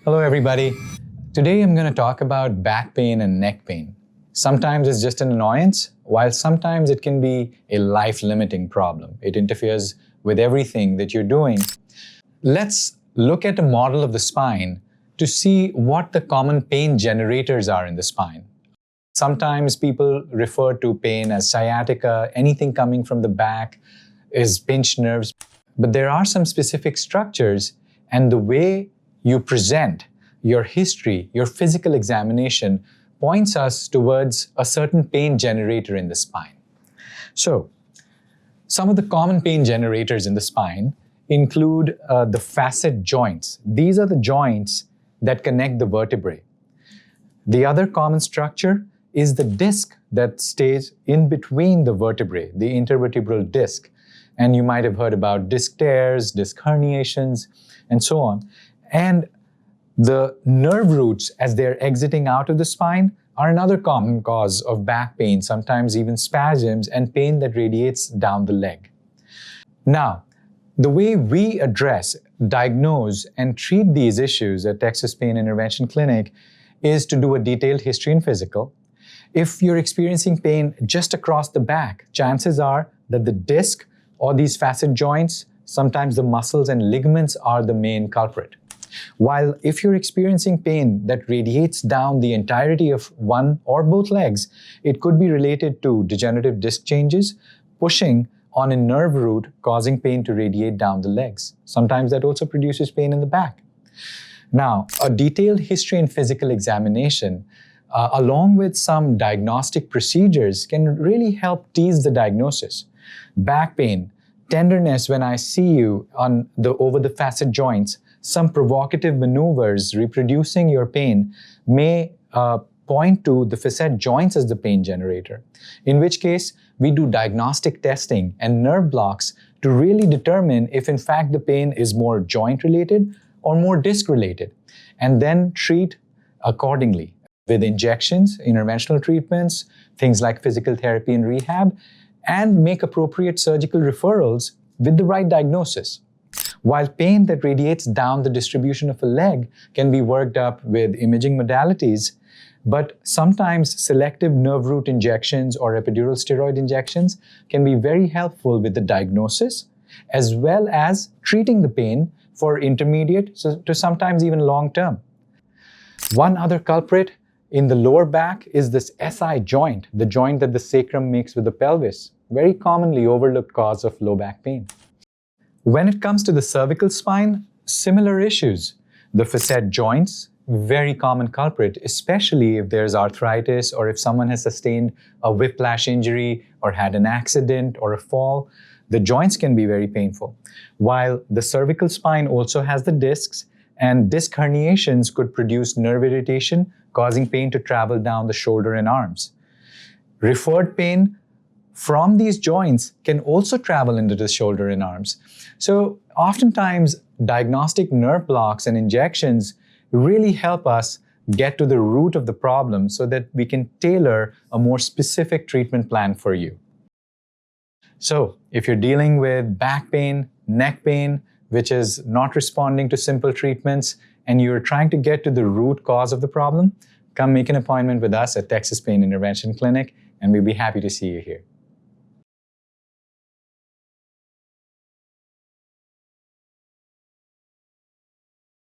Hello, everybody. Today I'm going to talk about back pain and neck pain. Sometimes it's just an annoyance, while sometimes it can be a life-limiting problem. It interferes with everything that you're doing. Let's look at a model of the spine to see what the common pain generators are in the spine. Sometimes people refer to pain as sciatica. Anything coming from the back is pinched nerves. But there are some specific structures, and the way you present, your history, your physical examination points us towards a certain pain generator in the spine. So, some of the common pain generators in the spine include the facet joints. These are the joints that connect the vertebrae. The other common structure is the disc that stays in between the vertebrae, the intervertebral disc. And you might have heard about disc tears, disc herniations, and so on. And the nerve roots, as they're exiting out of the spine, are another common cause of back pain, sometimes even spasms and pain that radiates down the leg. Now, the way we address, diagnose, and treat these issues at Texas Pain Intervention Clinic is to do a detailed history and physical. If you're experiencing pain just across the back, chances are that the disc or these facet joints, sometimes the muscles and ligaments are the main culprit. While if you're experiencing pain that radiates down the entirety of one or both legs, it could be related to degenerative disc changes, pushing on a nerve root causing pain to radiate down the legs. Sometimes that also produces pain in the back. Now, a detailed history and physical examination, along with some diagnostic procedures, can really help tease the diagnosis. Back pain, tenderness when I see you over the facet joints, some provocative maneuvers reproducing your pain may point to the facet joints as the pain generator, in which case we do diagnostic testing and nerve blocks to really determine if in fact the pain is more joint related or more disc related, and then treat accordingly with injections, interventional treatments, things like physical therapy and rehab, and make appropriate surgical referrals with the right diagnosis. While pain that radiates down the distribution of a leg can be worked up with imaging modalities, but sometimes selective nerve root injections or epidural steroid injections can be very helpful with the diagnosis, as well as treating the pain for intermediate to sometimes even long term. One other culprit in the lower back is this SI joint, the joint that the sacrum makes with the pelvis, very commonly overlooked cause of low back pain. When it comes to the cervical spine, similar issues. The facet joints, very common culprit, especially if there's arthritis or if someone has sustained a whiplash injury or had an accident or a fall. The joints can be very painful. While the cervical spine also has the discs, and disc herniations could produce nerve irritation, causing pain to travel down the shoulder and arms. Referred pain from these joints can also travel into the shoulder and arms. So oftentimes, diagnostic nerve blocks and injections really help us get to the root of the problem so that we can tailor a more specific treatment plan for you. So if you're dealing with back pain, neck pain, which is not responding to simple treatments, and you're trying to get to the root cause of the problem, come make an appointment with us at Texas Pain Intervention Clinic, and we'll be happy to see you here.